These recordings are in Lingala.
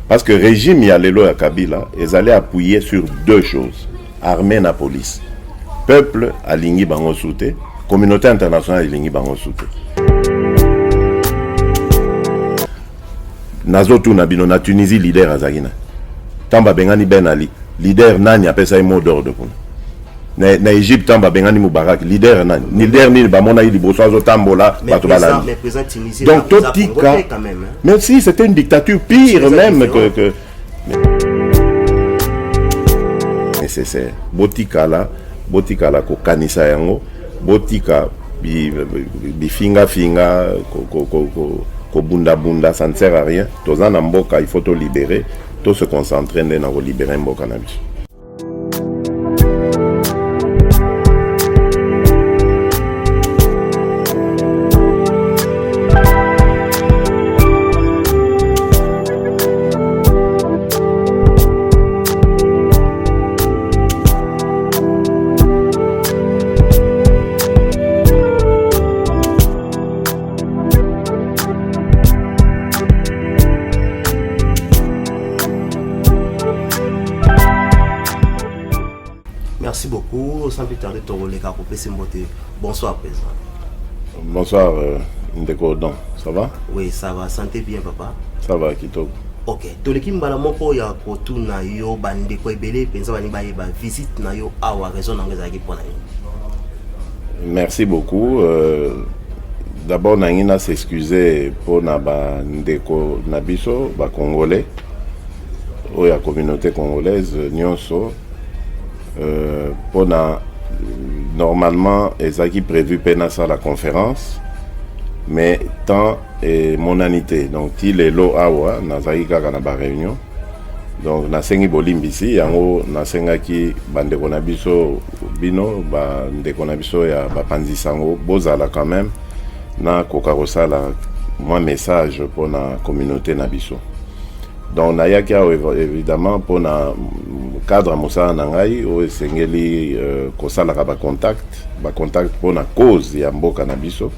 Parce que le régime Yalelo et Kabila, ils allaient appuyer sur deux choses. Armée et la police. Peuple à Lingi Bango Souté, communauté internationale à Lingi Bango Souté. Nazotou Nabino, na Tunisie, leader à Zagina. Tamba Bengani Ben Ali, leader Nani appelle ça un mot d'ordre. Na Égypte, Tamba Bengani Moubarak, leader Nani. Leader Nini Bamona Ili Bosoazo Tambola, Batobalani. Donc, Totika. Mais si, c'était une dictature pire même que. Nécessaire. Botika la ko kanisa yango. Botika bi finga ko bunda, ça ne sert à rien. Tozan na mboka, il faut te libérer. Tout se concentrer dans libérer mboka na biso. Merci beaucoup. Sans plus tarder, bonsoir, président. Bonsoir, Ndeko Don. Ça va? Oui, ça va. Santé bien, papa? Ça va, Kitoko. Ok. Toleki mbala moko ya kotuna yo bandeko ebele penza bani ba visite na yo awa raison na ngezaki pona ni. Merci beaucoup. D'abord, Nangina s'excuser pour na bandeko nabiso, ba Congolais, ou la communauté congolaise, nyonso. Normalement, ils prévu penasa la conférence, mais temps et monanité. Donc, il est l'eau awa, nazaki kaka na ba réunion. Donc, na sengi bolimbisi, yango na sengaki bandeko na biso bino, bandeko na biso ya bapanzisango, bozala quand même, na kokarosa la moi message pour la communauté na biso. Donc, nayaki évidemment pour na cadre Moussa Nangai, où Sengeli Kosalaka ba contact pour la cause ya mboka na biso.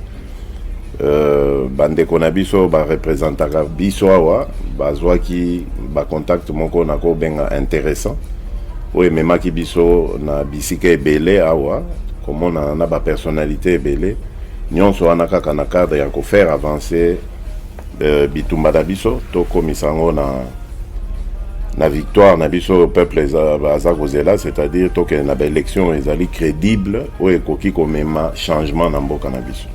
Bandeko na biso ba représentaka biso awa, bazwaki ba contact moko nako benga intéressant. Oui, memaki biso na bisika ebele awa, comme on a ba personnalité ebele. Nyonso anaka na cadre ya ko faire avancer bitumba na biso to komisango na victoire na biso peuple aza kozela, c'est-à-dire to que na ba élection ezali crédible ou ekoki komema changement na mboka na biso.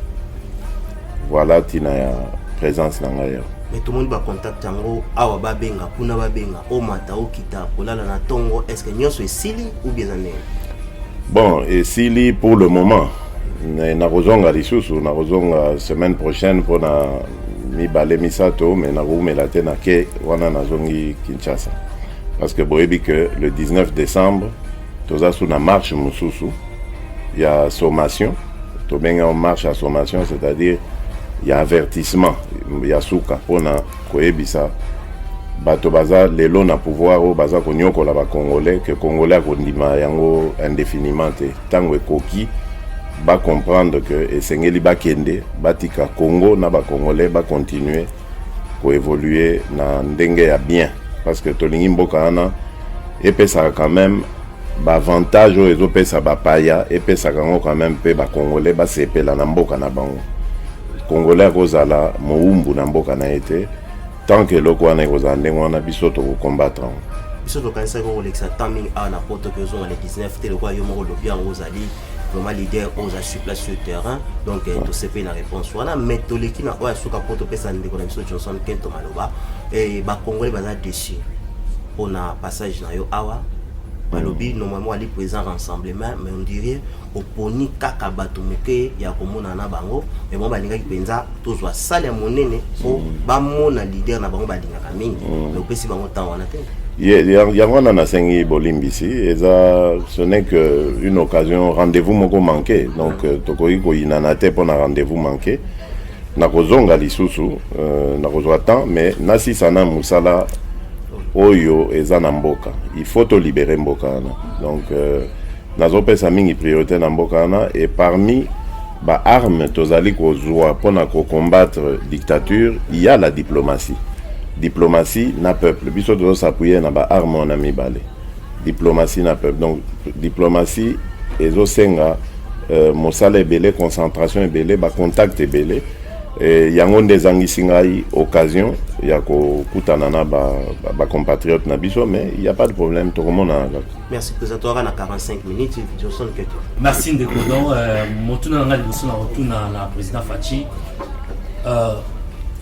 Voilà tina ya présence na ngai. Mais tout le monde va contacter yango awa ba benga kuna ba benga o mata o kita kolala na tongo, est-ce que nyonso esili ou bien ané? Bon, esili pour le moment. Na rozonga lisusu na rozonga semaine prochaine pour na mi balé misato, mais na roumela te na ke wana na zongi Kinshasa. Parce que boyebi que le 19 décembre, toza sous na marche mususu, il y a sommation, to benga en marche à sommation, c'est-à-dire il y a avertissement, il y a souka pour na koyebisa bato baza lelo na pouvoir o baza konyoko la ba congolais que congolais kondima yango indéfiniment te tango ekoki ba comprendre que esengeli ba kende batika Congo na ba congolais ba continuer ko évoluer na ndenge ya bien parce que tolingi mboka ana epesa quand même ba avantage o ezopesa ba paya epesa kango quand même pe ba congolais ba sepela na mboka na bango congolais kozala moumbu na mboka na été tant que loko wana kozala ndenge wana biso to combattre biso to kanisa ko lexa timing a na poto que zo le 19 te le kwa yo mo lo bien ozali vraiment leader aux sur place sur terrain donc tout se fait la réponse voilà mais toleki na oya suka poto pesa ndeko na biso Johnson Kento Maloba et ba congolais baza déçu on a passage na yo awa balobi normalement ali présent rassemblement mais on dirait oponi kaka bato moke ya komona na bango mais bon balinga ki penza tozwa sale ya monene po ba mona leader na bango balinga ka mingi mais opesi bango temps wana te. Il y a un sengi bolimbisi et ça ce n'est que une occasion rendez-vous moko manqué donc tokoi ko inanate pour un rendez-vous manqué na kozonga lisusu na kozwa temps mais nasi sana musala oyo eza na mboka il faut to libérer mboka na donc nazopesa mingi priorité na mboka na et parmi ba armes tozali kozwa pour na combattre dictature il y a la diplomatie. diplomatie na peuple biso tozo s'appuyer na ba arme na mibale diplomatie na peuple donc diplomatie ezo senga mosala ebele concentration ebele ba contact ebele yango nde ezangisi ngai occasion ya kokutana na ba compatriotes na biso mais il y a pas de problème tokomona kaka. Merci président na 45 minutes Johnson Keto. Merci de Godon motuna ngali boso na rotuna na président Fachi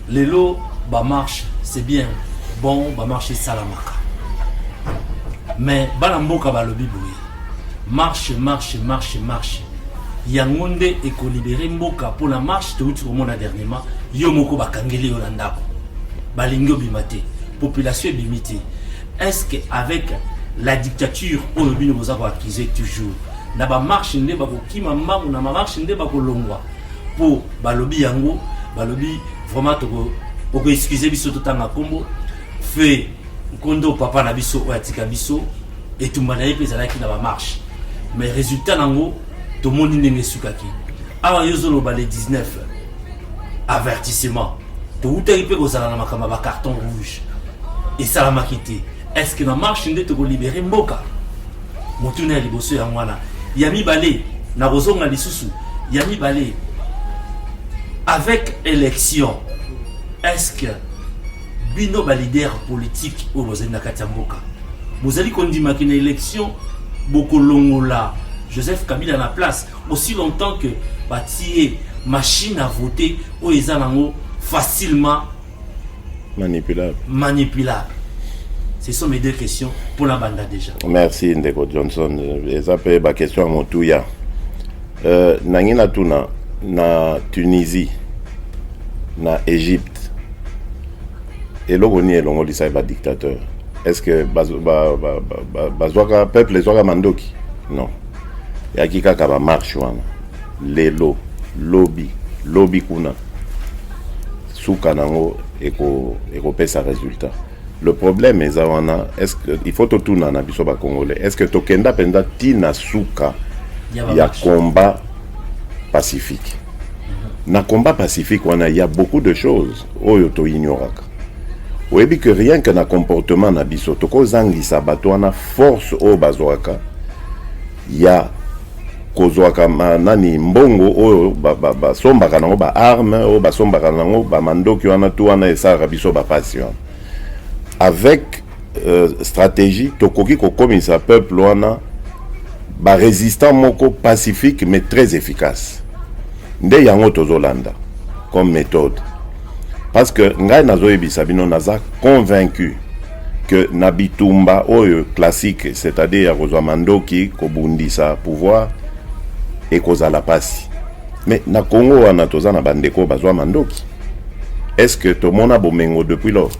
lelo ba marche c'est bien bon ba marche salamaka mais bana mboka ba lobi boye marche yangonde eko libérer mboka pour la marche de tout le monde dernièrement yo moko bakangeli yo ndako balingo bimate population bimité est-ce que avec la dictature au lobi nous avons accusé toujours na ba marche nde bako kima mbangu na ma marche nde bako longwa pour balobi yango balobi vraiment toko excuser biso totanga kombo fait kondo papa na biso o atika biso et tout malaye pezala ki na ba marche mais résultat nango tout le monde n'est sukaki. Alors yozolo ba les 19 avertissement. Tout est peu aux alama kama ba carton rouge. Et ça la makité. Est-ce que na marche ndé to libérer mboka? Motuna liboso ya mwana. Yami balé na rozonga lisusu. Yami balé avec élection. Est-ce que bino ba leader politique au bozali na katamboka? Bozali kondima kina élection bokolongola Joseph Kabila na place aussi longtemps que bâtir machine à voter ou ezanango facilement manipulable. Ce sont mes deux questions pour la bande déjà. Merci Ndeko Johnson. Ça peut être ma question à mon touya. Nangina tuna na Tunisie na Égypte et logoni elongo lisa ba dictateur. Est-ce que bazwaka peuple les oka mandoki? Non. Yaki kaka ba marche wana lelo lobby kuna suka nango eko pesa résultat. Le problème est wana est-ce que il faut totuna na biso ba congolais est-ce que tokenda penda tina suka ya combat pacifique. Na combat pacifique wana il y a beaucoup de choses oyo to ignoraka. Oyebi que rien que na comportement na biso toko zangisa bato wana force o bazwaka ya kozwaka nani mbongo oyo basombaka nango ba arme oyo basombaka nango ba mandoki wana tu wana esaka biso ba passion avec stratégie tokoki kokomisa peuple wana ba résistant moko pacifique mais très efficace nde yango tozolanda comme méthode parce que ngai nazoyebisa bino naza convaincu que nabitumba oyo classique c'est-à-dire ya kozwa mandoki kobundisa pouvoir et kozala pasi mais na Congo wana toza na bandeko bazwa mandoki est-ce que to mona bomengo depuis lors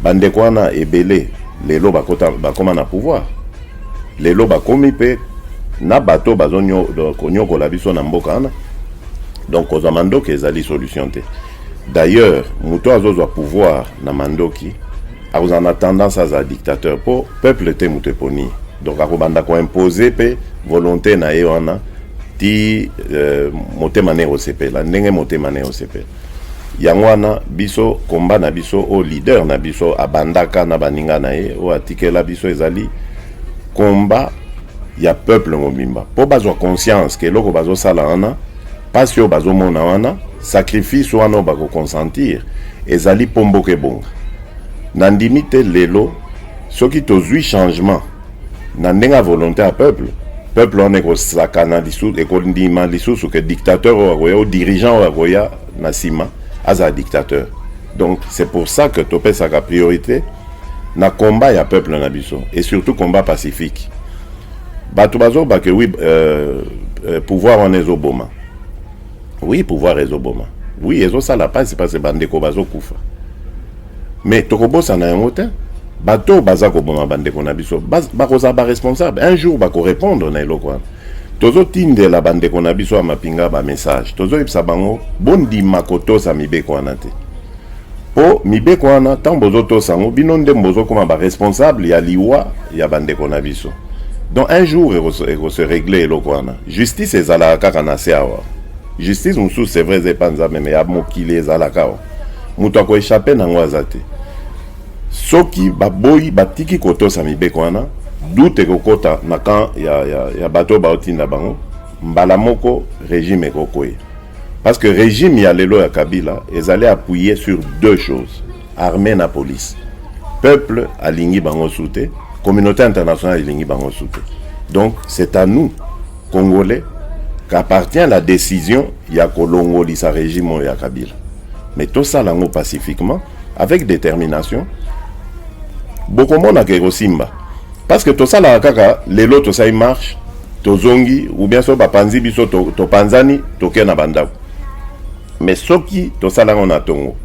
bandeko wana ebele lelo bakoma na pouvoir lelo bakomi pe na bato bazonyo konyokola biso na mboka wana donc kozwa mandoki ezali solution te d'ailleurs muto azozwa pouvoir na mandoki en a tendance à dictateur pour peuple te muteponi donc akobanda ko imposer pe volonté na yewana ti motema ne osepela ndenge motema ne osepela yango wana biso komba na biso o leader na biso abandaka na baninga na ye o atikela biso ezali komba ya peuple mobimba po bazwa conscience ke loko bazo sala wana pasi o bazo mona wana sacrifice wana bako consentir ezali pomboke bonga na ndimite lelo soki tozwi changement na ndenga volonté à peuple on est ko sakana lisu et ko ndima lisusu que dictateur ou dirigeant ou na sima aza dictateur. Donc c'est pour ça que topé sa priorité na combat ya peuple na biso et surtout combat pacifique. Batu bazo ba que oui pouvoir en ezoboma. Oui, pouvoir ezoboma. Oui, ezo sala pas c'est parce bande ko bazo kufa. Mais tokobosa na ngote bato bazako boma bande ko na biso bakoza ba responsable un jour bako répondre na eloko tozo tinde la bande ko na biso mapinga ba message tozo ipsa bango bondi makoto sa mibeko anate po mibeko ana tambozo to sango binonde mbozo koma ba responsable ya liwa ya bande ko na biso donc un jour eko se régler eloko ana justice ezala kaka na seawa justice musu c'est vrai zepanza mais ya mokile ezala kawa muto ko échapper na ngwa zate soki baboyi batiki kotosa mibeko wana dute kokota na kan ya bato baotinda bango mbala moko régime ekokoye parce que régime ya lelo ya Kabila ezali appuyer sur deux choses, armée na police. Peuple alingi bango soute, communauté internationale alingi bango soute. Donc c'est à nous Congolais qu'appartient la décision ya kolongoli sa régime ya Kabila. Mais tout ça lango pacifiquement avec détermination. Beaucoup monde a Simba. Parce que tout ça la kaka lelo tout ça il marche, to zongi ou bien so ba panzi biso to panzani to kena bandako. Mais soki to ça la on a tongo.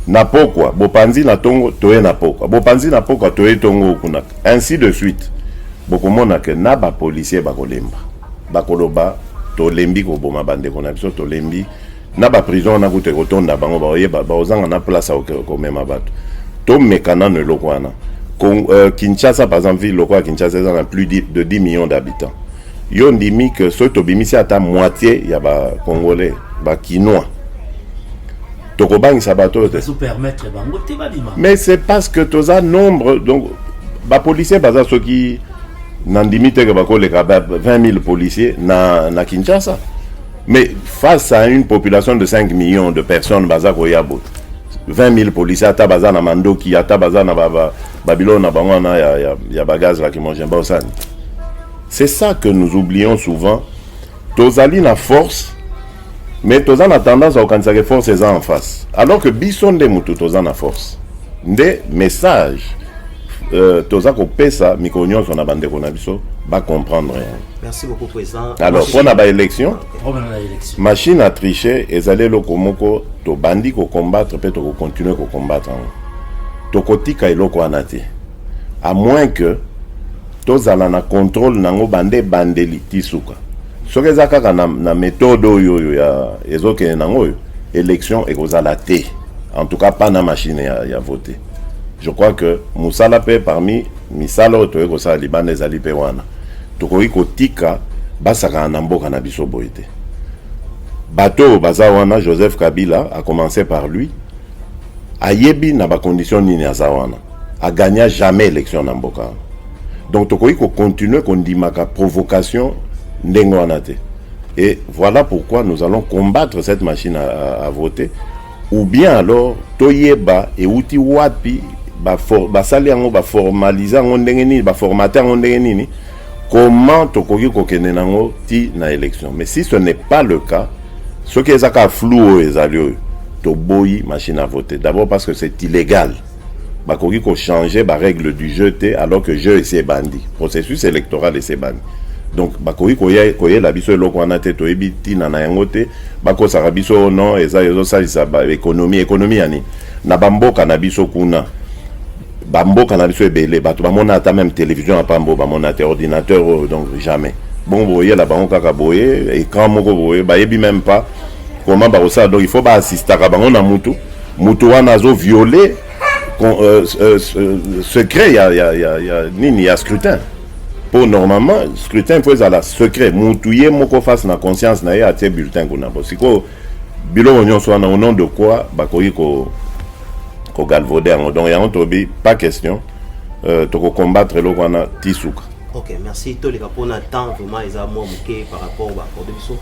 Na pokwa bopanzi na tongo toye na pokwa. Bopanzi na pokwa toye tongo kuna. Ainsi de suite. Beaucoup monde a que na ba policier ba kolemba. Ba koloba to lembi ko boma bande ko na biso to lembi. Na ba prison na kute ko tonda bango ba oyeba ba ozanga na place ko mema bato. To mekana ne lokwana. Kinshasa, par exemple, ville locale Kinshasa, a plus de 10 millions d'habitants. Ils ont dit que ce qui à ta moitié, il y a des Congolais, des Kinois. Mais c'est parce que tu as nombre, donc, les policiers, ceux qui n'ont limité que 20 000 policiers na Kinshasa. Mais face à une population de 5 millions de personnes, 20 000 policiers, à Tabaza, na Mandoki, à Tabaza, na Babylone, na Bangwana, il y a bagage là qui mangent un bossan. C'est ça que nous oublions souvent. Tozali na force, mais Tozan a tendance à organiser les forces en face. Alors que Bisson de Moutou, Tozan a force. Des messages, Tozan ko pesa, Mikonyon, son abandé qu'on a biso, va comprendre rien. Merci beaucoup, Président. Alors, pour la élection, machine à tricher, et allez le komoko, to bandi ko combattre, peut to continuer ko combattre. To kotika eloko anate. À moins que to zala na contrôle nango bande bandeli tisuka. Ce que zaka na méthode yo ya ezoke nango élection et kozala té. En tout cas pas na machine ya voter. Je crois que Moussala pe parmi misalo to ko sa libane zali pe wana. Tokoki kotika basaka na mboka na biso boyete. Bato bazawana Joseph Kabila a commencé par lui. Ayebi na ba condition nini azawana. A gagné jamais élection na mboka. Donc tokoki ko continuer kondimaka provocation ndengoanate. Et voilà pourquoi nous allons combattre cette machine à voter. Ou bien alors toyeba et outi wapi ba sali yango ba formaliser ngo ndenge nini ba formater ngo ndenge nini. Comment tokoki kokende nango ti na élection. Mais si ce n'est pas le cas, ce qui est à flou ezali to boyi machine à voter. D'abord parce que c'est illégal. Bakoki ko changer ba règle du jeu alors que jeu est bandi. Processus électoral est bandi. Donc bakoki koye la biso eloko wana te to ebiti na yango te bako saka biso non eza salisa ba économie yani na bamboka na biso kuna. Bamboka na biso ebele bato bamona ata même télévision à pambo bamona te ordinateur donc jamais bon boye la bango kaka boye écran moko boye ba yebi même pas comment ba ça donc il faut ba assister ka bango na mutu wana zo violer secret ya nini ya scrutin pour normalement scrutin faut ça la secret mutuye moko face na conscience na ya te bulletin kuna bo siko bilo nyonso na au nom de quoi ba koyi ko galvauder donc il y a un tobi pas question de combattre le wana tisuka. Ok, merci tous les pour le temps vraiment ils ont manqué par rapport à de biso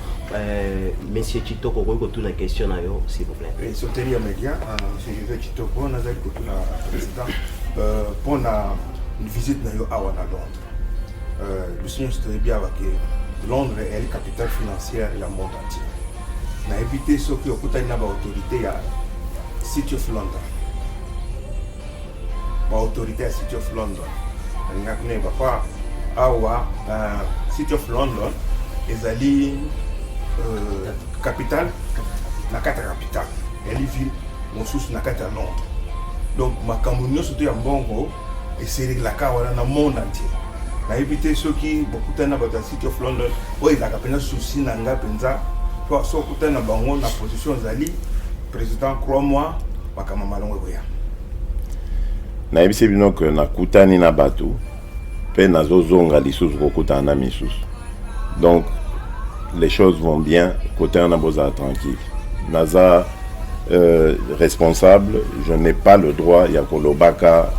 monsieur Chitoko ko ko tuna question na yo s'il vous plaît. Soutenir média monsieur Chitoko on a dit que la président pour une visite na yo à Londres. Le signe c'est bien avec Londres est la capitale financière de la monde entier. Na éviter ce qui okutani na ba autorité ya City of London. Ba autorité à City of London. Ngakune ba kwa awa City of London ezali capitale na kata capitale. Elle ville mosusu na kata Londres. Donc makambo nyonso to ya mbongo eseri la ka wala na monde entier. Na éviter ceux qui bokutana ba City of London o ezaka pena souci na nga penza pour so kutana bango na position ezali président crois-moi bakama malongo koya. Na ebisi bino que na kutani na batu pe na zozonga lisusu kokutana na misusu. Donc les choses vont bien côté na boza tranquille. Naza responsable, je n'ai pas le droit, il y a Kolobaka,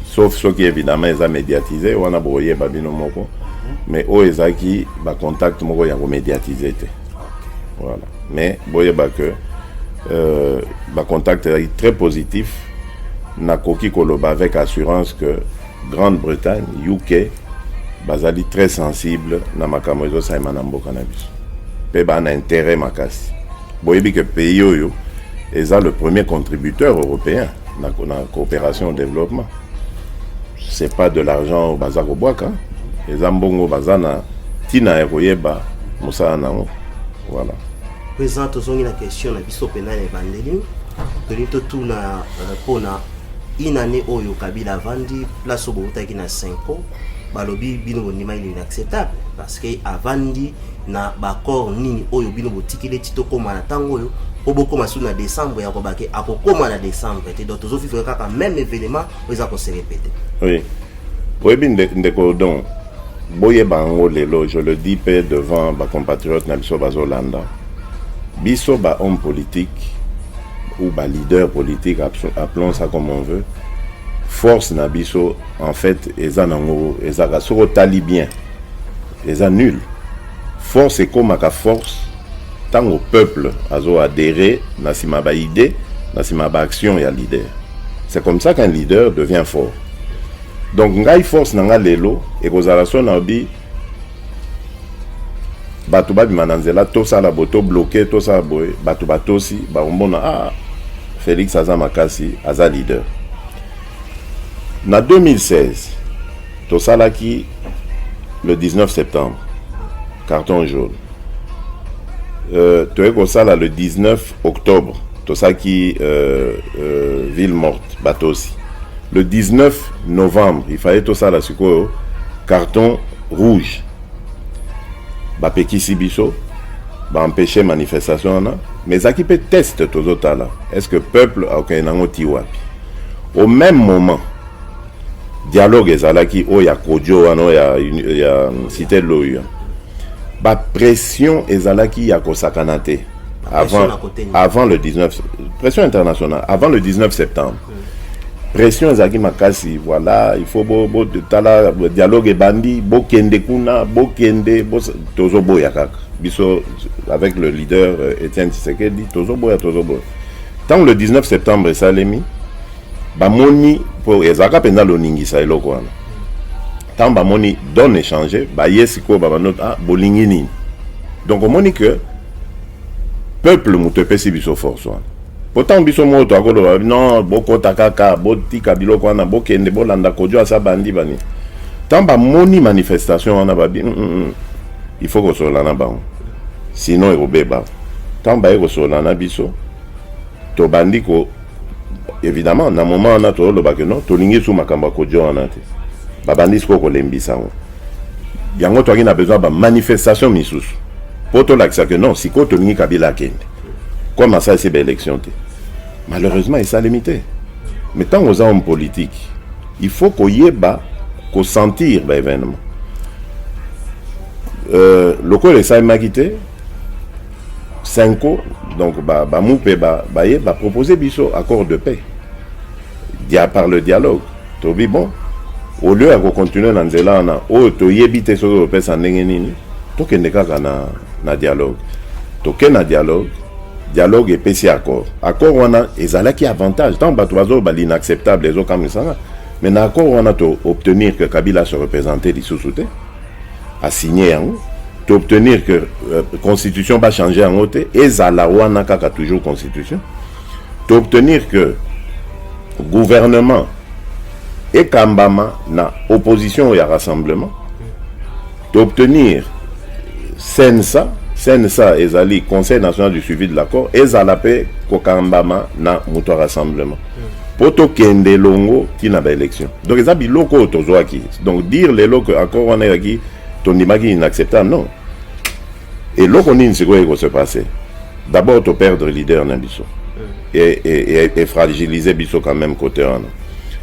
sauf ceux qui évidemment ils ont médiatisé, on a broyé Babino Moko, mais eux ils ont qui, bah contact Moko ils ont médiatisé. Voilà. Mais boye bah que, bah contact est très positif, na koki Koloba avec assurance que Grande-Bretagne, UK, bazali très sensible na makambo ezo saima na mboka na biso. Pe ba na intérêt makasi. Boyebi que pays yoyo est le premier contributeur européen dans la coopération au développement. C'est pas de l'argent au bazar au boaka. Les ambongo bazana tina ekoyeba musa nango. Voilà. Président tozongi la question na biso pena ya bandeli. Tolito tuna pona inane oyo Kabila vandi place au botaki na 5 ans. Balobi bino bonima il est inacceptable parce que avandi na bakor nini oyo bino botikile titoko mana tango oyo oboko masu na décembre ya kobake akokoma na décembre te donc tozo vivre kaka même événement oza ko se répéter. Oui. Oui bien ndeko don boye bango lelo je le dis pe devant ba compatriotes na biso bazolanda. Biso ba homme politique ou ba leader politique appelons ça comme on veut. Force nabiso en fait ezanango ezaka soko talibien eza nul. Force est comme à force tant au peuple azo adhérer na sima ba idée na sima ba action ya leader. C'est comme ça qu'un leader devient fort. Donc ngai force nanga lelo et kozala so na bi bato ba bimananzela to sala boto bloqué to sa boy bato batosi ba ombona ah Félix Azamakasi aza leader. En 2016, Tosalaki, le 19 septembre, carton jaune. Toekosala le 19 octobre, Tosaki, ville morte, Batosi. Le 19 novembre, il fallait Tosala Suko, carton rouge. Bapeki Sibiso, empêcher manifestation, mais ça qui peut tester Tozotala. Est-ce que le peuple a aucun tiwapi? Au même moment, dialogue ezalaki oya kodio ano ya cité loyo ba pression ezalaki ya kosakanate avant le 19 pression internationale avant le 19 septembre. Pression ezalaki makasi voilà il faut bo tala dialogue bandi bo kende kuna bo kende bo tozo boya kaka biso avec le leader Étienne Tshisekedi tozo boya tant le 19 septembre Salemi bamoni pour ezaka penda loningisa eloko wana tant bamoni donne échanger ba yesiko babanot ah bolingini donc on moni que peuple muto pesi biso force wana pourtant biso moto akolo non boko takaka botika biloko wana bokende bolanda kojo asa bandi bani tant bamoni manifestation wana babi il faut que sola na bango sinon ekobeba tant ba ekosola na biso to bandi ko évidemment na moment on a tout le bac non tolingi sous makamba kojo on a te babandi ko kolembisa ngo yango to a besoin ba manifestation misusu poto l'accès que non si ko tolingi Kabila kende comme ça c'est belle élection te malheureusement il s'est limité mais tant aux hommes politiques il faut qu'on yeba qu'on sentir ba événement local et ça makité 5 ans donc moupe proposer biso accord de paix par le dialogue tobi bon au lieu de continuer dans nzela na o to yebite so paix sans nini to kende kaka na dialogue to na dialogue et PC accord wana ezalaki avantage tant bato bazo ba l'inacceptable les autres comme ça mais na accord wana to obtenir que Kabila se représenter lisusu te a signer obtenir que la constitution va changer en côté et Zalawana kaka toujours constitution d'obtenir que gouvernement et Kambama na opposition et rassemblement d'obtenir Sensa ezali Conseil national du suivi de l'accord et Zalapé Kokambama na muto rassemblement poto kende longo qui na ba élection donc ça biloko tozoaki donc dire les locaux accord on est qui ton imagi inacceptable non. Et là, on est se passer. D'abord, tu perdre le leader dans Bisso. Et fragiliser Bisso quand même côté.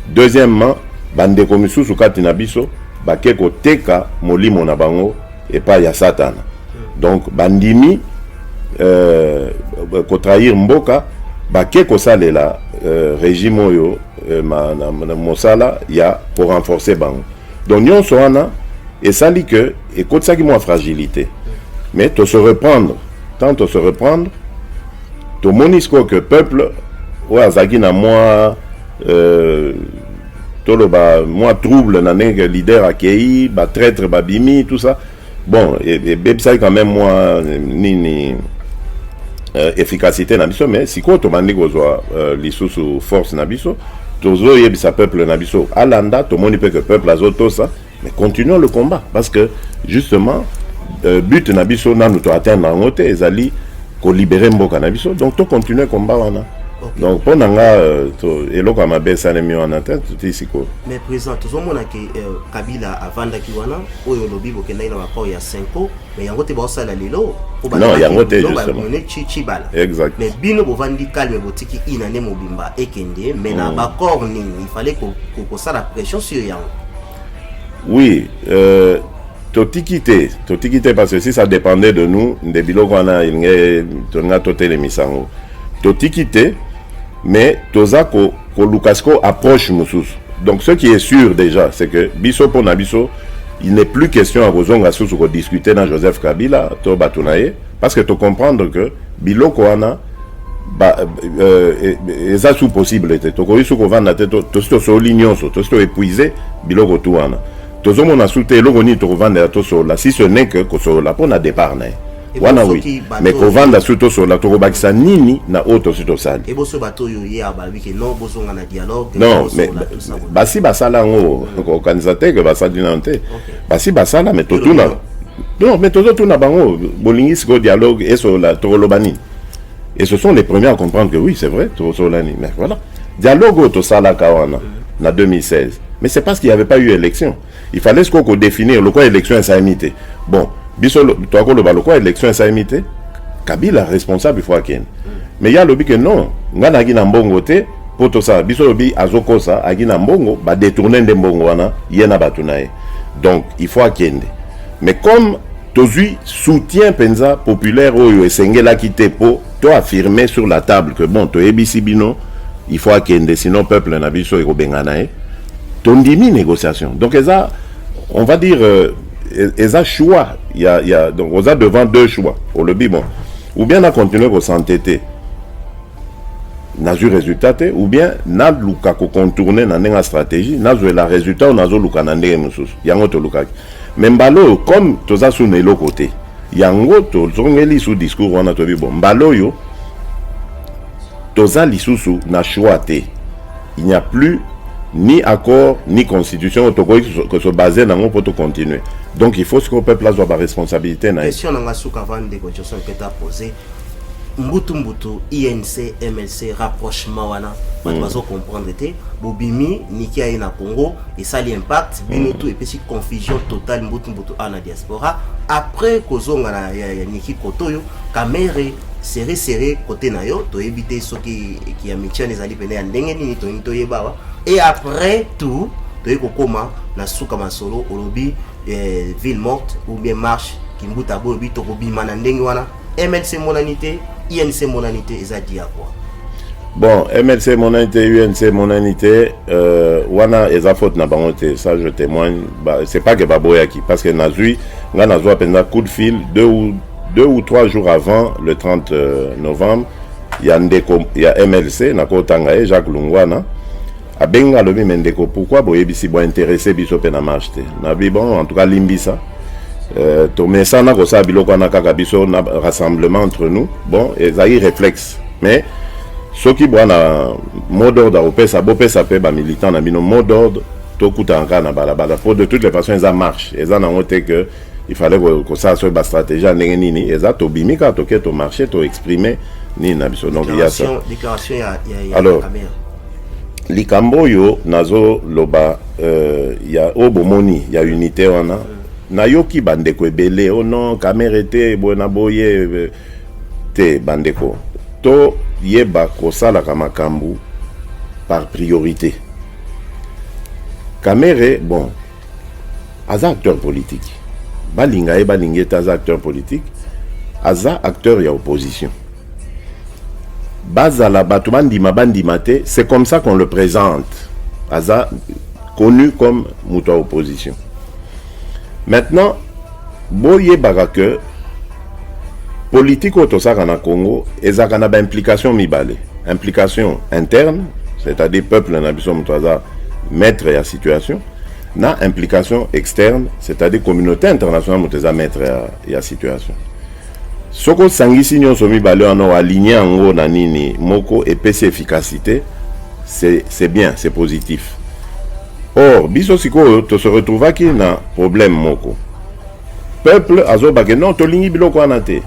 Deuxièmement, bande comme sous Katina Bisso, bakeko teka molimo na bango et pas ya Satan. Donc bandimi ko trahir mboka bake kosalela régime oyo mosala ya pour renforcer bango. Donc nyonso wana esali que ekotisaki mwa fragilité, mais to se reprendre to monisco que peuple oyo azalaki na mwa toloba mwa trouble na ndenge leader akei batraître babimi tout ça. Bon, et bebisaki quand même mwa nini efficacité na biso, mais sikoyo tobandi kozwa lisusu force na biso tozoyebisa peuple na biso alanda tomoni mpe que peuple azotosa, mais continuons le combat parce que justement but na biso nanu to atteindre yango te ezali kolibere mboka na biso, donc to continuer combat wana. Okay. Donc pour nanga eloko ya mabe esalemi wana te tuti sikoyo. Mais président tozomona ke Kabila avandaki wana oyo lobi bokendaki na bapao ya 5 ans, mais yango te baosala lelo non yango te justement chibala. Exact. Mais bino bovandi calme botiki inane mobimba ekende, mais na bakor nini il fallait kosala pression sur yango. Oui, totiki te parce que si ça dépendait de nous nde biloko wana tonga totele misango totiki te, mais toza ko lukasko approche mususu. Donc ce qui est sûr déjà c'est que biso pona biso il n'est plus question à kozonga susu ko discuter na Joseph Kabila to batunaye, parce que to comprendre que biloko wana eza sous possibilité to ko isu ko vanda te to so lignonso to so épuisé biloko tu wana tozomona sute eloko ni to vanda to so la, si ce n'est que ko so la pona départ na wana oui, mais kovanda suto sola to bakisa nini na auto suto sali et boso bato yo ya babi ke non boso na dialogue non mais basi basala ngo ko kanzate que basali nante basi basala mais to tuna non mais to tuna bango bolingis ko dialogue et so la to lobani, et ce sont les premiers à comprendre que oui c'est vrai to solani, mais voilà dialogue to sala kawana na 2016, mais c'est parce qu'il n'y avait pas eu élection, il fallait ce qu'on définir le quoi élection ça imité. Bon biso to akolo ba lokwa élection ça imité Kabila responsable faut ken, mais il y a lobby que non ngana gi na mbongo te poto ça biso lobby azokosa agi na mbongo ba détourner de mbongo wana yena batunaye, donc il faut akende. Mais comme tozui soutien penza populaire oyo esengela kité po to affirmer sur la table que bon to ebisi bino il faut akende, sinon peuple na biso ekobengana tondimi négociation. Donc eza on va dire et un choix, donc on a devant deux choix. Au lobby, bon, ou bien on a continué à s'entêter, n'a eu résultat, ou bien n'a luka ko contourner dans une stratégie, n'a eu la résultat, on a eu luka dans une musus. Yango to luka. Mais mbalo comme tous ça sur le côté, yango to zongeli sous discours on a to bon mbalo yo, tous ça lisusu na choix te. Il n'y a plus ni accord ni constitution que se baser dans mon pour continuer. Donc il faut que le peuple soit la responsabilité. Question dans la souka avant de question que tu as posée. Mbutu INC MLC rapprochement wana bazo comprendre te bobimi niki aye na Congo et ça l'impact bino tout et puis confusion totale mbutu ana diaspora après kozonga na niki kotoyo kamere serré côté na yo to éviter ce qui a michane ezali pene ya ndenge nini to yeba. Et après tout, tu es comment na souka masolo olobi ville morte ou bien marche qui mbuta bo bi to robi manandenge wana MLC monanité INC monanité ezadi à quoi? Bon, MLC monanité UNC monanité wana eza faute na bangote, ça je témoigne, c'est pas que baboyaki parce que nazui nga nazwa pendant coup de fil 2 ou 3 jours avant le 30 novembre, il y a MLC na kotanga Jacques Lungwana abenga lobi mendeko pourquoi boyebisi bo intéressé biso pe na marche te na bi bon en tout cas limbisa to mesa na ko sa biloko na kaka biso na rassemblement entre nous bon ezai réflexe, mais ce qui bwana mot d'ordre au pesa bo pesa pe ba militant na bino mot d'ordre to kutanga na balabala pour de toutes les façons ça marche et ça na ngote que il fallait que ça soit ba stratégie ndenge nini et ça to bimika to ke to marcher to exprimer ni na biso, donc il y a ça déclaration ya alors likambo yo nazo loba ya obomoni ya unité wana nayoki bandeko ebele oh non caméra te bona boye te bandeko to yeba kosala kamakambu par priorité. Caméra bon aza acteur politique balinga e balinga aza acteur politique aza acteur ya opposition bazala bato bandima bandimate, c'est comme ça qu'on le présente. Aza connu comme muto opposition. Maintenant, boye bagake politique au Tosaka na Congo, ezakana ba implication mibale. Implication interne, c'est-à-dire peuple na biso mutwaza maître ya situation, na implication externe, c'est-à-dire communauté internationale mutwaza maître ya situation. Soko sangisi nyonso mibale ano aligné ngo na nini moko epesi efficacité, c'est bien, c'est positif. Or, biso siko to se retrouva ki na problème moko. Peuple azo bagé non to lingi biloko anate.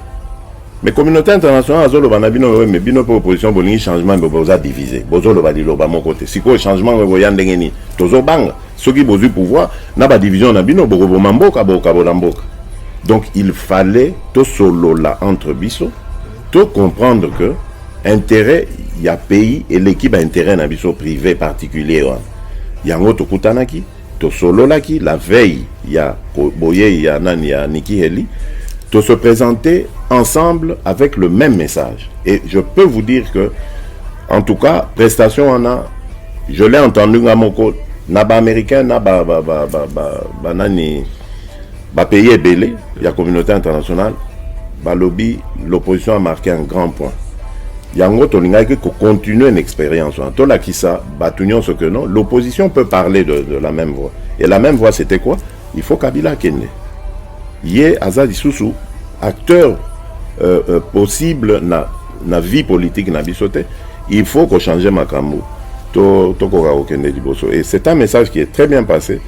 Mais communauté internationale azo lo banabino mais bino pour opposition bolingi changement be boza diviser. Bozo lo badilo ba mon côté. Siko changement we boya ndengeni. Tozo banga. Soki bozu pouvoir na ba division na bino boko bomamboka boka bolamboka. Donc il fallait to solo là entre biso to comprendre que intérêt il y a pays et l'équipe a intérêt na biso privé particulier. Yango to kutanaki to solo laki la veille il y a boye il y a nani ya Niki Heli to se présenter ensemble avec le même message. Et je peux vous dire que en tout cas prestation en a je l'ai entendu ngamoko na ba américain na ba nani ba pays belé il y a communauté internationale ba lobby l'opposition a marqué un grand point. Yango tolingaki ko continuer une expérience to la kisa batunion ce que non l'opposition peut parler de la même voix et la même voix c'était quoi il faut Kabila kenne yé azadi susu acteur possible na vie politique na bisote il faut qu'on change makambo to ko kenne liboso et c'est un message qui est très bien passé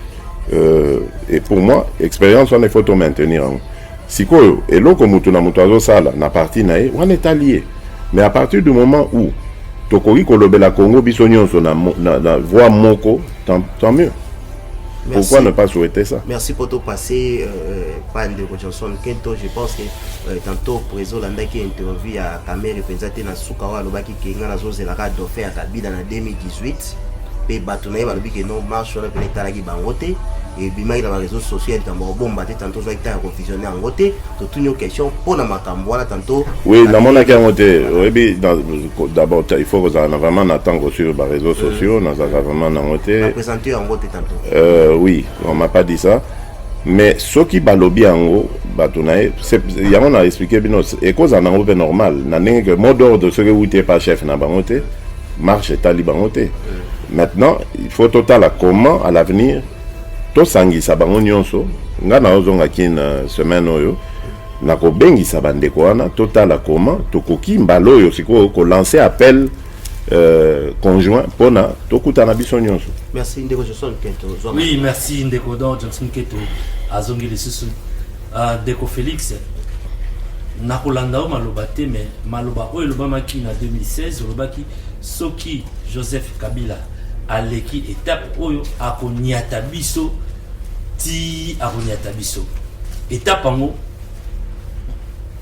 et pour moi expérience on il faut to maintenir siko eloko mutu na mutu azo sala na parti na on est allié. Mais à partir du moment où Tokori Kolobela Congo Bisonyon na voix moko, tant mieux. Merci. Pourquoi ne pas souhaiter ça? Merci pour tout passer par de Johnson Kento. Je pense que tantôt président Landa qui interview à Kamere représenté na Sukawa Lobaki Kenga na Zose la carte d'offert à Kabila en 2018. Et Batonaye va dire que non marche sur le pénétralagi bangote. Et bimai dans les réseaux sociaux tantôt bomba tantôt va être confusionné en côté toutes nos questions pour la makambola tantôt oui dans mon cas oui d'abord il faut que en vraiment attendre sur les réseaux sociaux dans vraiment en côté présenter en côté tantôt oui on m'a pas dit ça mais ce qui balobi en haut batonaye c'est il y a on a expliqué bien et cause en haut normal n'a que mot d'ordre de ce que vous n'êtes pas chef na bangote marche taliban côté maintenant il faut total à comment à l'avenir to sangisa bango nyonso nga na ozonga kina semaine oyo na ko bengisa bandeko wana totala comment to koki mbalo oyo siko ko lancer appel conjoint pona to kutana biso nyonso. Merci Ndeko Johnson Kento. Oui, merci Ndeko Johnson Kento azongi lisusu Ndeko Félix na kolanda o maloba te mais maloba oyo lobamaki na 2016 lobaki soki Joseph Kabila aleki étape oyo akoniata biso ti akoniata biso étape ango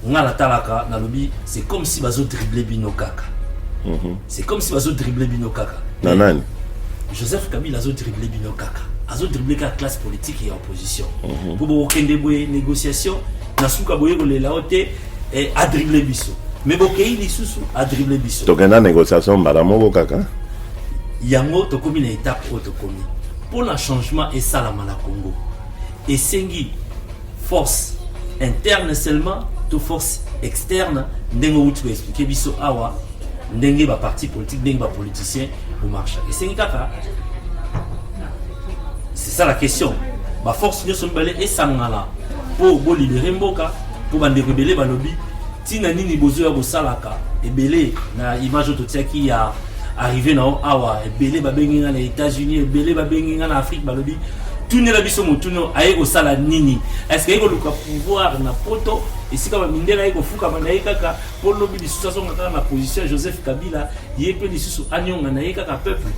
ngala talaka na lobi c'est comme si bazo dribbler bino kaka c'est comme si bazo dribbler bino kaka nanani Joseph Kabila azo dribbler bino kaka azo dribbler ka classe politique et opposition pour bokende boye négociation na suka boye kolela ote et a dribbler biso mais bokei lisusu a dribbler biso to kena négociation madamo kaka yango tokomi na étape oyo tokomi pour le changement et ça la mala Congo et sengi force interne seulement to force externe ndenge outu expliquer biso awa ndenge ba parti politique ndenge ba politicien au marché et sengi kaka c'est ça la question ba force nyo sombele et sangala pour libérer mboka pour bande rebelle balobi tina nini bozo ya bosalaka ebele na image ototiaki ya arrivé na awa ebele babengi na États-Unis ebele babengi na Afrique balobi tune la biso motuno aye ko sala nini est-ce que eko luka pouvoir na poto esika ba mindela eko fuka banaye kaka pour lobi situation ngaka na position Joseph Kabila yepe lisusu anyonga na yeka ka peuple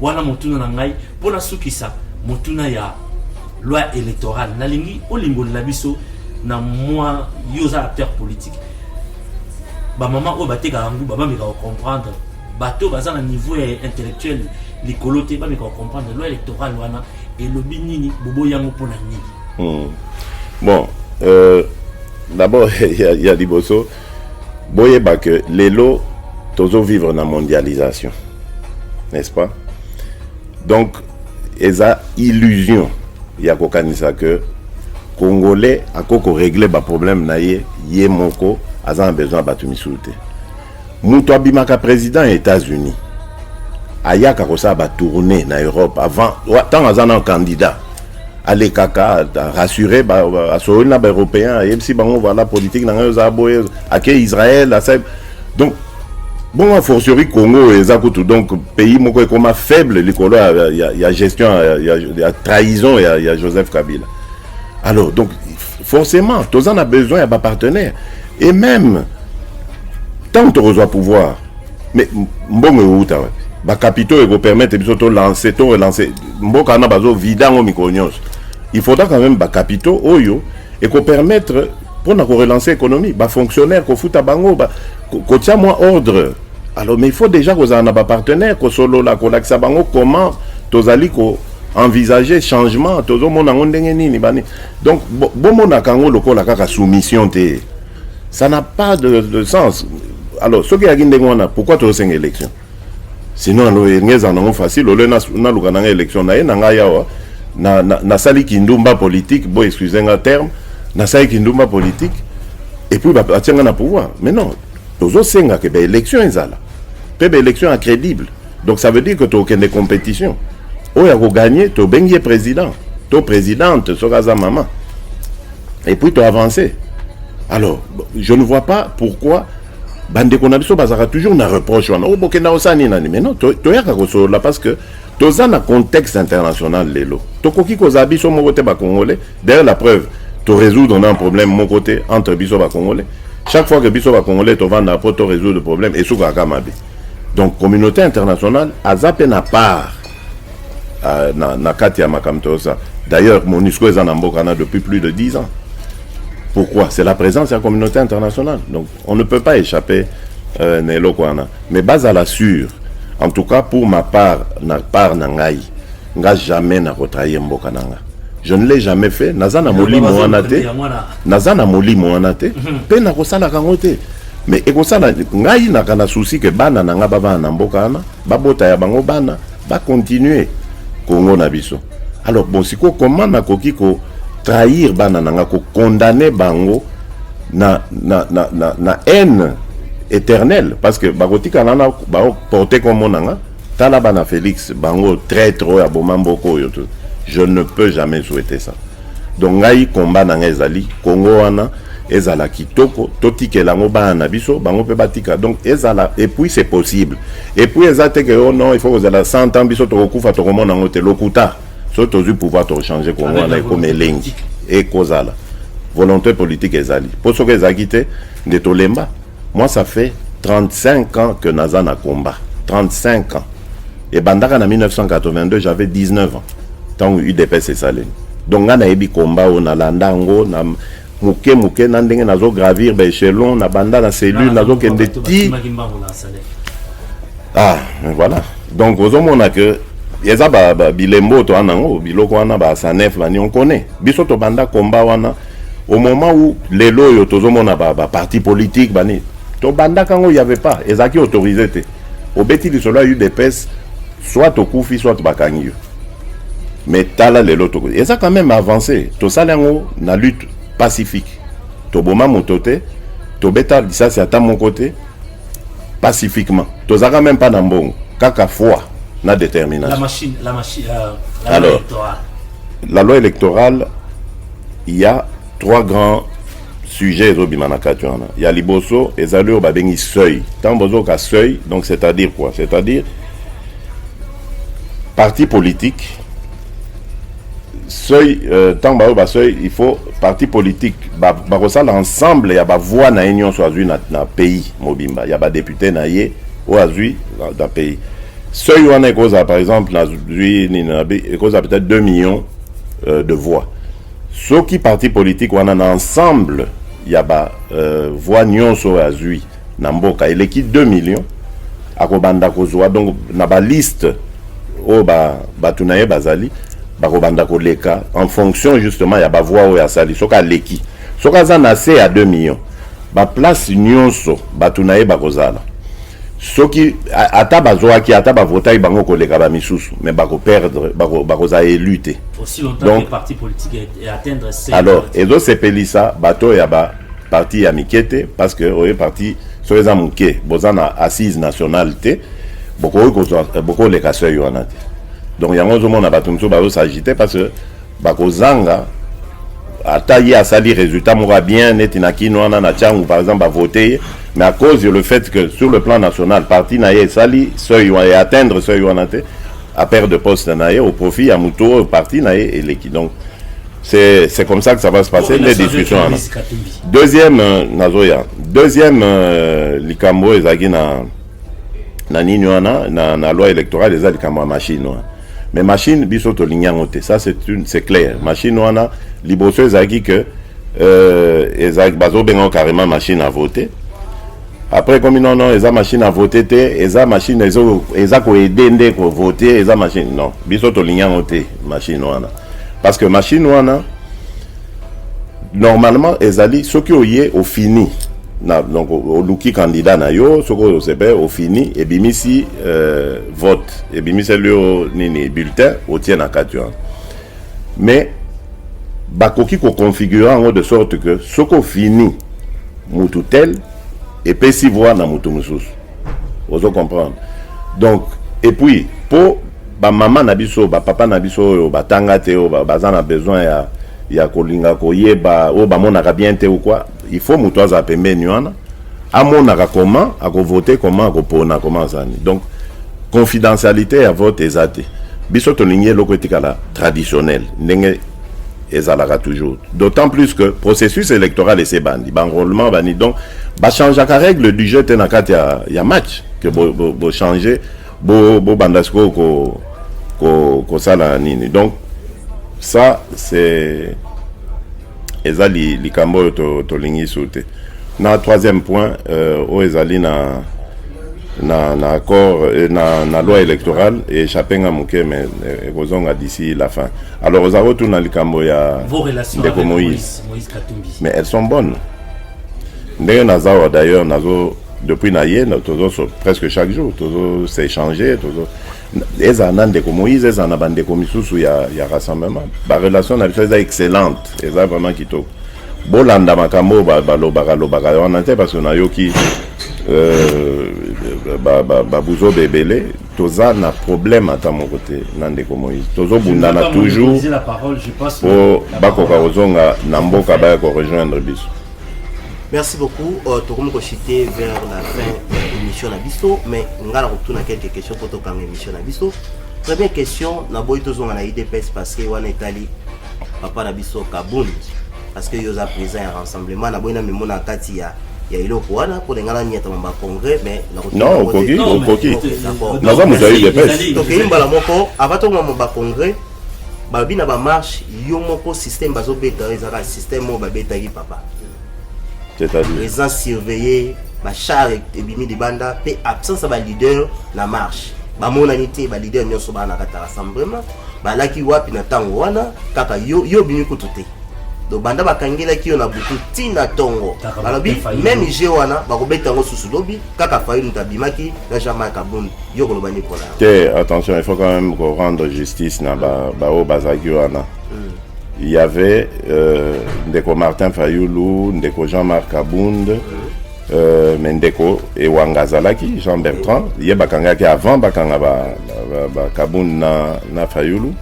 wana motuno na ngai pona sukisa motuna ya loi électorale na lingi olimbola la biso na moi yoza acteur politique ba maman o bateka rangu ba meka comprendre bateau baza na niveau intellectuel likolo te ba meka comprendre loi électorale wana et le binini bobo yango pona nini. Bon d'abord il y a Liboso boye ba que lelo tozo vivre na mondialisation, n'est-ce pas? Donc eza illusion ya kokanisa que Congolais akoko régler ba problème na ye moko aza besoin batu misute. Mutu abimaka président des États-Unis ayaka kosa ba tourner na Europe avant tant azana candidat aller kaka rassurer ba asoina ba européen et si bango voilà politique na ngayo boye ake Israël donc bon a fortiori Congo ezakutu donc pays moko comme faible likolo ya gestion ya trahison ya Joseph Kabila. Alors donc forcément tous en a besoin ya ba partenaire et même tant on reçoit pouvoir mais mbongo uta ba capitaux et permettre biso to relancer mboka na bazo vidango mikonyos. Il faudra quand même ba capitaux oyo et qu'on permettre pour na relancer l'économie ba fonctionnaire ko futa bango ba ko tia moi ordre. Alors mais il faut déjà que on a ba partenaire ko solo la ko laksa bango comment tozali ko envisager changement tozo mona ndenge nini bani. Donc bon mona kango lokola kaka soumission te. Ça n'a pas de sens. Alors ce qui a gindé pourquoi tu as une élection? Sinon nous en facile ole na lukana élection na nga yawa na sali kindumba politique bo excusez un terme na sali kindumba politique et puis ba tianga na pouvoir. Mais non, tozo senga que ba élection ezala. Pe ba élection incrédible. Donc ça veut dire que tu as aucune compétition. Oya ko gagner to bengi président, to présidente sokaza maman. Et puis tu avancer. Alors, je ne vois pas pourquoi bande konabiso bazaka toujours na reproche wana. Oh bokenda osani nani. Mais non, to yaka ko là parce que toza na contexte international lelo. Tokoki ko zabiso mo côté ba congolais. D'ailleurs la preuve, to résoudre un problème mon côté entre biso ba congolais. Chaque fois que biso ba congolais to va na poto résoudre le problème et souka kamabe. Donc communauté internationale a zappé na part na kati ya makamto ça. D'ailleurs MONUSCO est en Mbokana depuis plus de 10 ans. Pourquoi? C'est la présence de la communauté internationale. Donc, on ne peut pas échapper Nelo Kwana. Mais base à la sûre, en tout cas pour ma part, Nangaï, n'a jamais n'a retrahi Mbokananga. Je ne l'ai jamais fait. Nazana moli moanate. Nazana moli moanate. Pe na kosala kangote. Mais ekosala ngai na kana souci que bana nanga baba na Mbokana, babota ya bango bana, ba continuer Congo na biso. Alors bon, siko comment na kokiko trahir bana nanga ko condamner bango na haine éternelle parce que bakotika nana ba porter comme nanga tala bana Félix bango traître ya bomamboko yoto. Je ne peux jamais souhaiter ça. Donc ngai combat nanga ezali Congo wana ezala kitoko totikela ngo bana biso bango pe batika donc ezala et puis c'est possible et puis ezate que oh non il faut que ezala 100 ans biso to kufa to komona ngote lokuta. Surtout du pouvoir de changer Congo comme Elengi et Kozala. Volonté politique ezali. Pour ce que ezakite de Tolemba, moi ça fait 35 ans que Nazana combat. 35 ans. Et bandaka en 1982, j'avais 19 ans. Tant que UDPS est salé. Donc on a eu combat on a landango na muke nandenge nazo gravir ba échelon na banda na cellule nazo kende ti. Ah, voilà. Donc aux hommes on a que yeza ba bilembo to anango biloko wana ba sanef bani on connaît biso to banda combat wana au moment où les loyo tozomona ba parti politique bani to banda kango y avait pas ezaki autorisé te obeti li solo UDPS soit au kufi soit bakangi mais tala les loto eza quand même avancé to salango na lutte pacifique to boma motote to beta ça c'est à mon côté pacifiquement to zaka même pas na mbongo kaka foi la détermination. La loi électorale. La loi électorale, il y a 3 grands sujets. Il y a Liboso et Zalur Babengi seuil. Tant bozo ka seuil, donc c'est-à-dire quoi? C'est-à-dire parti politique. Seuil, tant ba seuil, il faut parti politique. Barosa l'ensemble, il y a ba voix na union soit na pays mobimba. Il y a ba député na yé ou azui dans pays. Seuil on est par exemple peut-être 2 millions de voix. Ceux qui partis politiques on a ensemble il y a voix nyonso azui namboka il est 2 millions akobanda kozwa donc na ba liste o tunaye bazali bakobanda koleka en fonction justement il y a ba voix o ya sali soka leki soka za na à 2 millions ba place nyonso batunaye bakozala soki ata bazwaki ata bavotaki bango koleka bamisusu mais bakoperdre bakoza élu te. Aussi longtemps donc, que le parti politique et atteindre ces alors ezosepelisa bato ya baparti ya mike te parce que oye parti soki eza moke boza na assise nationale te bokoleka seuil wana te. Donc yango ozomona bato mosusu bazosagite parce que bakozanga ata ye asali résultat moko bien neti na kino wana na tiangu par exemple bavote, mais à cause de le fait que sur le plan national parti na ye esali seuil et atteindre seuil wana te à perdre de poste na ye au profit ya muto parti na ye eleki. Donc c'est comme ça que ça va se passer les discussions wana. Deuxième nazoya deuxième likambo ezaki na nini wana na loi électorale eza likambo ya machine wana. Mais machine biso to linyangote, ça c'est clair. Machine wana liboso ezaki que ezaki bazo benga carrément machine à voter. Après comme non eza machine à voter te, eza machine eza ko aider ndé ko voter, eza machine non. Biso to linyangote machine wana. Parce que machine wana normalement ezali soki oye au fini. Donc au luki candidat na yo soko au sepe au fini et bimisi vote et bimisi le nini bulletin au tien na katuan mais bakoki ko configurer en de sorte que soko fini mutu tel et puis si voix na mutu mususu ozo comprendre. Donc et puis pour ba maman na biso ba papa na biso ba tanga te o ba na besoin ya kolinga koyeba o ba mona ka bien te ou quoi, il faut muto za pembeni wana amonaka comment akovoter comment akopona comment ça. Donc confidentialité à vote ezate biso tolingi loko etikala traditionnel ndenge ezalaka toujours, d'autant plus que processus électoral et c'est bandi banrôlement bani donc ba changer la règle du jeu na kati ya match que bo changer bo bandasko ko sala nini. Donc ça c'est ezali likambo to lingi soute. Na troisième point o ezali na accord na loi électorale et chapenga muke mais kozonga d'ici la fin. Alors ozaro tout na likambo ya vos relations avec Moïse Katumbi, mais elles sont bonnes. Ndenge nazawa d'ailleurs nazo depuis naye tozo presque chaque jour tozo s'échanger tozo eza ndeko Moïse eza na bandeko misusu ya rassemblement ba relation na biso excellente eza vraiment kitoko bolanda makambo balobaka wana te parce que na yoki buzo bebele toza na problème ata mon côté na ndeko Moïse tozo bundana toujours pour bakoka ozonga na mboka ba ko rejoindre biso. Merci beaucoup. Tokom ko chiter vers la fin de l'émission na biso, mais ngala retourner quelques questions pour to kanga émission na biso. Première question na boy to zonga na IDPS parce que wana Italie papa na biso Kabund parce que yoza présent un rassemblement na boy na memona kati ya iloko wana pour ngala nyata mamba congrès mais non okoki naza muza IDPS to keimba la moko abato mamba congrès babi na ba marche yo moko système bazo beta ezaka système mo ba beta ki papa. C'est-à-dire présence surveillée, ba char et bimi de banda, pe absence ba leader la marche. Ba monanité ba leader nyonso ba na kata rassemblement, ba laki wapi na tango wana kaka yo bimi kututé. Donc banda ba kangela ki yo na butu tina tongo. Balobi même je wana ba ko beta ngo susu lobi kaka fayu ntabimaki na Jean-Marc Kabund yo ko lobani pour là. Attention, il faut quand même rendre justice na ba o bazaki wana. Il y avait Ndeko Martin Fayoulou, Ndeko Jean-Marc Kabund, Ndeko Ewangazalaki, Jean Bertrand. Il y a bakangaki avant bakanga Kabund na Fayoulou.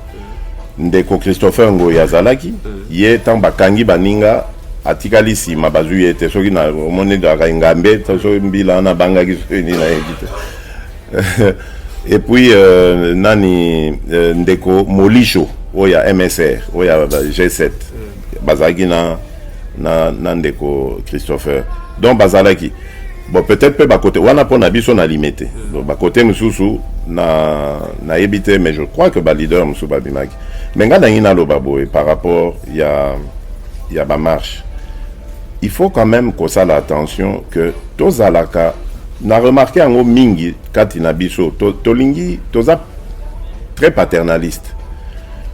Ndeko Christopher Ngoyazalaki. Il y a tant bakangi baninga atikali si mabazu yete soki na omone de Ngambe, soki mbila na bangaki soki ni na edite. Et puis nani Ndeko Molisho. Oya MSR, oya G7, bazaki na ndeko Christopher. Donc bazalaki. Bon peut-être peut côté wana pona biso na limité. Donc côté mususu na ebité mais je crois que ba leader musu ba bimaki. Mais ngana ngina lo baboy par rapport ya ba marche. Il faut quand même qu'on ça l'attention que tozalaka na remarqué en mingi kati na biso tolingi toza très paternaliste.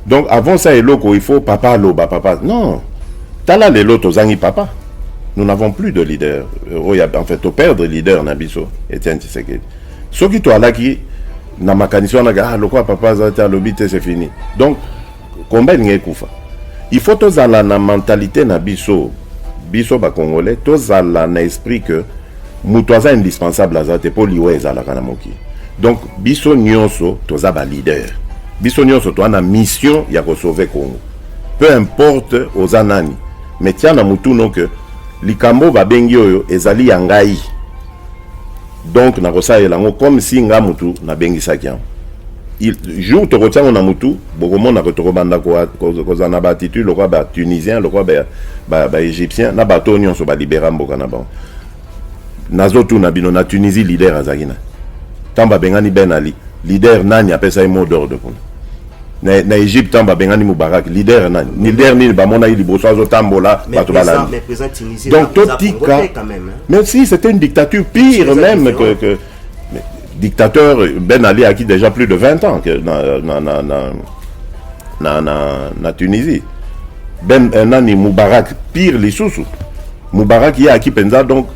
Donc avant ça et loko il faut papa loba papa non tala les loto zangi papa nous n'avons plus de leader. En fait, au perdre leader Nabiso, Etienne Tshisekedi. Ce qui toi là qui na makanisi na ga le quoi papa zata lobité c'est fini. Donc combat n'y kufa. Il faut tous la mentalité Nabiso, biso ba congolais, tous na esprit que mutoza indispensable azate pour liwe ezala kana moki. Donc biso nyonso toza ba leader. Biso nyonso to na mission ya ko sauver Congo. Peu importe aux anani, mais tiens na mutu non que likambo ba bengi oyo ezali ya ngai. Donc na kosalela ngo comme si nga mutu na bengi sakiam. Il jour to kotiango na mutu bokomo na ko banda ko za na ba attitude le quoi ba tunisien le quoi ba égyptien na ba to nyonso ba libéra mboka na ba. Nazotu na bino na Tunisie leader azakina. Tamba bengani Ben Ali leader nani apesa mot d'ordre pour na Égypte tamba bengani Moubarak leader nani leader ni ba mona ili boso azo tambola bato balani. Donc totika même si c'était une dictature pire même que dictateur Ben Ali a qui déjà plus de 20 ans que na Tunisie. Ben nani Moubarak pire les sous Moubarak y a qui penza donc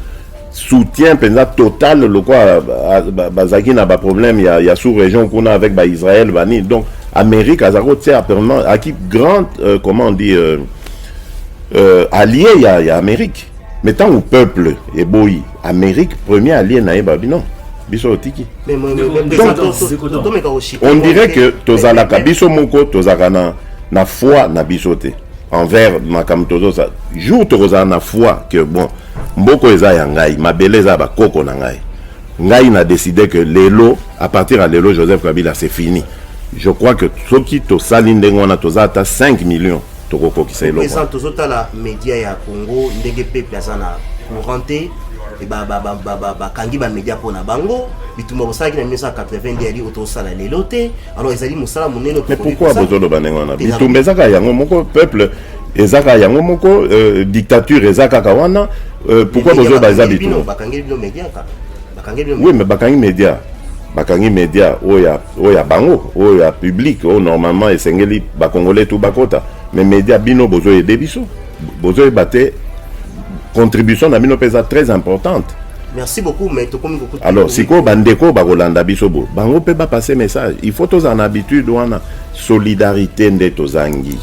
soutien penza total le quoi bazaki na ba problème il y a sous région qu'on a avec ba Israël bani donc Amérique azako tiens apparemment à qui grand comment on dit allié il y a Amérique mais tant au peuple et boy Amérique premier allié na babino biso tiki on dirait que tozalaka biso moko tozakana na foi na bisote envers makam tozo ça jour toza na foi que bon mboko eza ya ngai mabele eza ba koko na ngai ngai na décidé que lelo à partir à lelo Joseph Kabila c'est fini. Je crois que soki to salinde ngona toza ata 5 millions tokoko ki selo présent tozota la média ya Congo ndenge peuple azana couranté et ba kangi ba média pona bango bitumba bosaki na 1980 ali otosala lelote alors ezali musala muneno. Mais pourquoi bozolo banengona bitumba ezaka yango moko peuple ezaka yango moko dictature ezaka kawana pourquoi bozolo baza bitumba bakangi bilo média ka oui mais bakangi média oya bango oya public o normalement esengeli ba congolais tout bakota mais média bino bozo aider biso bozo baté contribution na bino pesa très importante. Merci beaucoup mais to comme beaucoup. Alors siko bandeko ba kolanda biso bo bango pe ba passer message il faut tous en habitude wana solidarité nde tozangi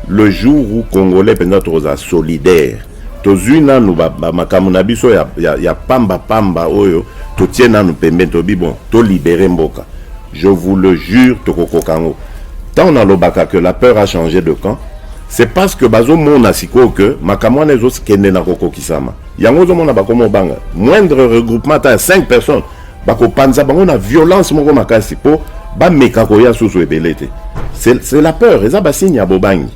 le jour où congolais penza toza solidaire tozuna nu ba makamu na biso ya pamba oyo to tiena nu pembe to bi bon to libérer mboka je vous le jure to kokokango tant on a lobaka que la peur a changé de camp c'est parce que bazo mona siko que makamu na zo skende na kokokisama yango zo mona bakomo banga moindre regroupement à 5 personnes bako panza bango na violence moko makasi po ba meka ko ya susu ebelete c'est la peur eza ba signe ya bobangi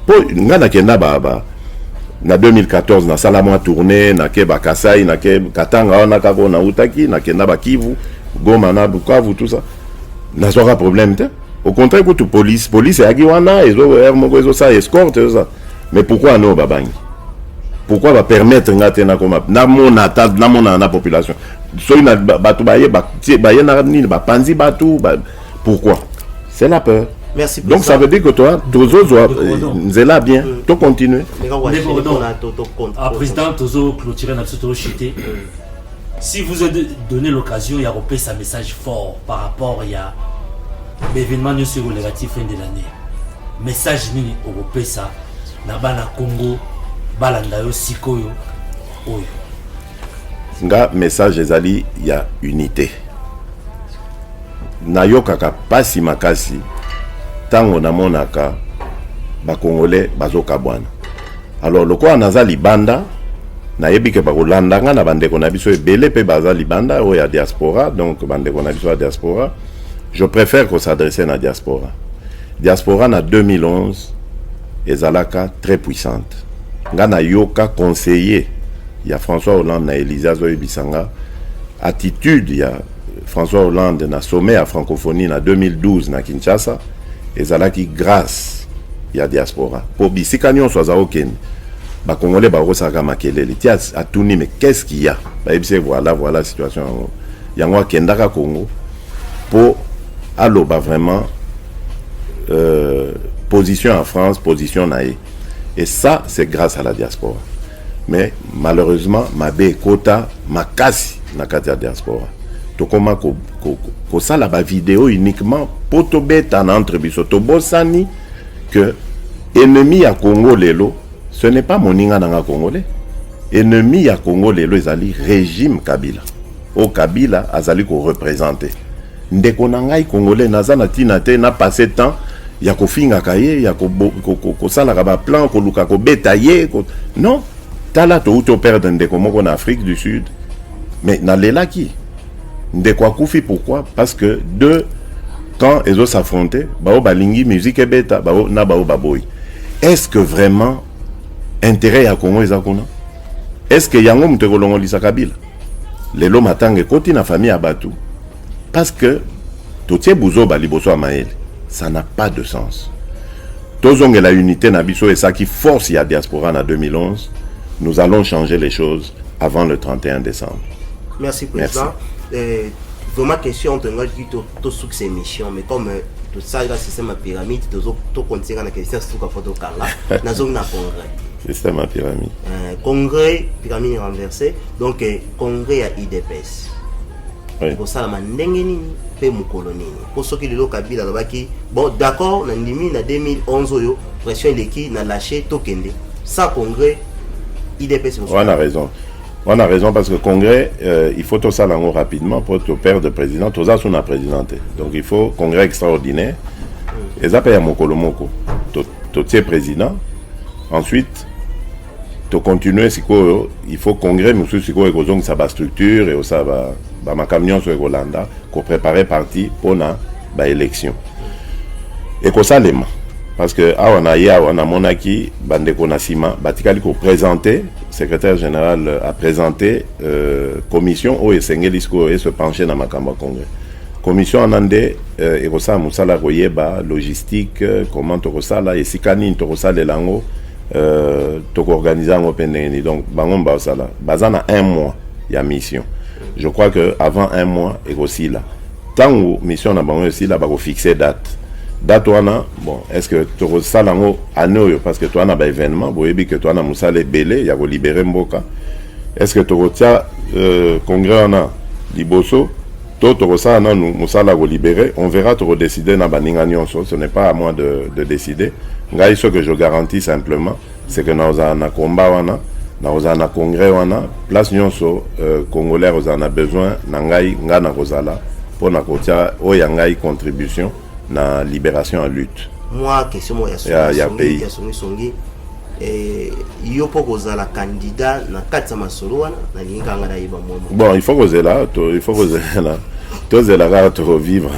po ngana kenda ba na 2014 na salamo tourné na ke Kasai na ke Katanga na kako na utaki na kenda ba Kivu Goma na Bukavu tout ça na sera problème te au contraire que police yaki wana ezo moko ezo ça escorte ça mais pourquoi no babangi pourquoi va permettre ngate na koma na mona na population so ina batu baye na ni ba panzi batu pourquoi c'est la peur. Merci. Donc ça veut dire que toi, c'est là bien, tu continues. Président Tozo clôturer notre chité. Si vous avez donné l'occasion, il y a repris un message fort par rapport à l'événement négatif fin de l'année. Message mini européen ça, na Congo, balanda sikoyo oyo. Nga message ezali ya unité. Nayokaka pasi makasi. Tango na monaka ba congolais bazoka bwana alors loko naza libanda na yebike ba kolanda nga na bandeko na biso ebele pe baza libanda o ya diaspora donc bandeko na biso ya diaspora je préfère qu'on s'adresse na diaspora na 2011 ezalaka très puissante nga na yoka conseiller ya François Hollande na Elisa Zoe Bisanga attitude ya François Hollande na sommet à francophonie na 2012 na Kinshasa ezalaki grâce ya diaspora po bisika nyonso aza okende ba congolais ba rosaka makelele tia atuni mais qu'est-ce qu'il y a ba ebise voilà situation yango akendaka Congo po aloba vraiment position en France position nae et ça c'est grâce à la diaspora mais malheureusement mabe kota makasi na kati ya diaspora tokoma ko sala ba vidéo uniquement pour tobeta na entre biso tobosani que ennemi ya Congo lelo ce n'est pas moninga nanga congolais. Ennemi ya Congo lelo ezali régime Kabila. O Kabila azali ko représenter. Ndeko nangai congolais naza na tina te na passé temps ya kofinga kaye ya ko sala ka ba plan ko luka ko beta ye non tala to uto perdre ndeko moko na Afrique du Sud. Mais na lelaki ndeko akufi pourquoi? Parce que deux quand ils ont s'affronté, bao balingi musique et beta, bao na bao baboy. Est-ce que vraiment intérêt à Congo ezakuna? Est-ce que yango mtekolongo lisa Kabila? Lelo matange koti na famille abatu. Parce que totie buzo baliboso amael, ça n'a pas de sens. Tozonge la unité na biso et ça qui force ya diaspora en 2011, nous allons changer les choses avant le 31 décembre. Merci président. Vraiment question de tout succès mission, mais comme tout ça le système à pyramide, tout continue dans la question sur le photo kanga, na zone na congrès. Système à pyramide. Congrès pyramide renversée, donc congrès à IDPS. Oui. Pour ça la mandenge nini pe mukoloni. Pour ceux qui le Kabila lobaki, bon d'accord, na ndimi na 2011 oyo pression leki na lâché tokende. Sans congrès IDPS. On a raison. On a raison parce que le Congrès, il faut tout ça rapidement pour te perdre de président. Tout ça, c'est un président. Donc il faut Congrès extraordinaire. Et ça, il y a Mokolo Moko. Tu es président. Ensuite, tu continues, il faut Congrès, mais aussi, il ça va structure et ça va ma camion sur Rolanda, qu'on prépare parti pour l'élection. Et que ça, les mains. Parce que on a monaki bande konasima batikali ko présenter secrétaire général a présenté commission au Esengelisko et se pencher dans makamba congrès commission anande et kosa musala koyeba logistique comment to kosala et sikani to kosala lango to organiser ngo pendeni donc bango ba sala bazana un mois ya mission. Je crois que avant un mois et aussi là tant mission na bango aussi là ba ko fixer date wana bon est-ce que tu ressens lango année parce que toi na ba événement boyebi que toi na musale belé ya ko libérer mboka est-ce que tu retiens congrès wana liboso to ressens na musala ko libérer on verra tu redécider na baninga nyonso ce n'est pas à moi de décider ngai ce que je garantis simplement c'est que na na combat wana na congrès wana place nyonso congolais on a besoin na ngai ngana kozala pour na kotia o ya ngai contribution na libération en lutte. Moi, question moi ya pays. Yo pokoza la candidat na katsa masolo wana na linga ngana yiba momo. Bon, il faut causer là, tous les là to revivre.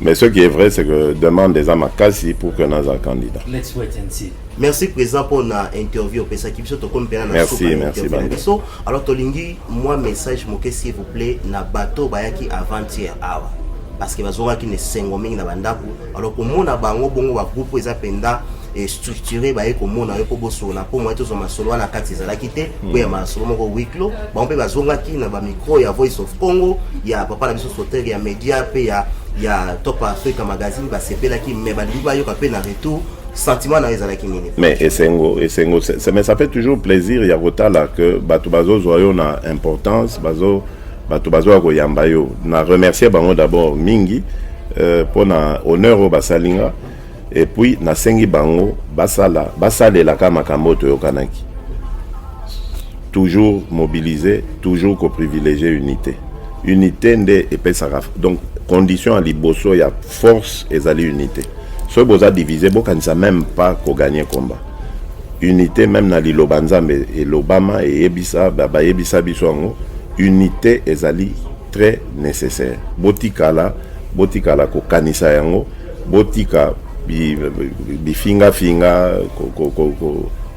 Mais ce qui est vrai c'est que demande des amakasi pour que nous un candidat. Let's wait and see. Merci président pour na interview pesa kibiso to kompena na merci so alors tolingi moi message moke s'il vous plaît na bateau bayaki avant-hier awa. Parce que bazonga qui ne sengomingi na bandaku alors pour mona bango bongo ba groupe eza penda et structuré ba eko mona eko bosola pour moi tous masolo na kati za la kité ko ya masolo moko wiklo ba mpe bazonga ki na ba micro ya Voice of Congo ya papa na biso soter ya media pe ya Top Africa magazine ba sepela ki me ba liba yo ka pe na retour sentiment na ezala ki nini. Mais esengo mais ça fait toujours plaisir ya kotala que bato bazo zoyo na importance bazo na remercier bango d'abord mingi pour na honneur au basalinga et puis na sengi bango basala la kama kamoto yokanaki toujours mobilisé toujours ko privilégier unité nde epesaka donc condition à liboso ya force ezali unité so boza diviser bokanisa même pas ko gagner combat unité même na lilobanzambe et lobama et yebisa baba yebisa bisongo unité ezali très nécessaire botikala ko kanisa yango botika bifinga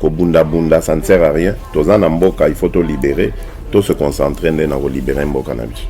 ko bunda ça ne sert à rien tozana mboka il faut to libérer to se concentrer na ko libérer mboka na biso.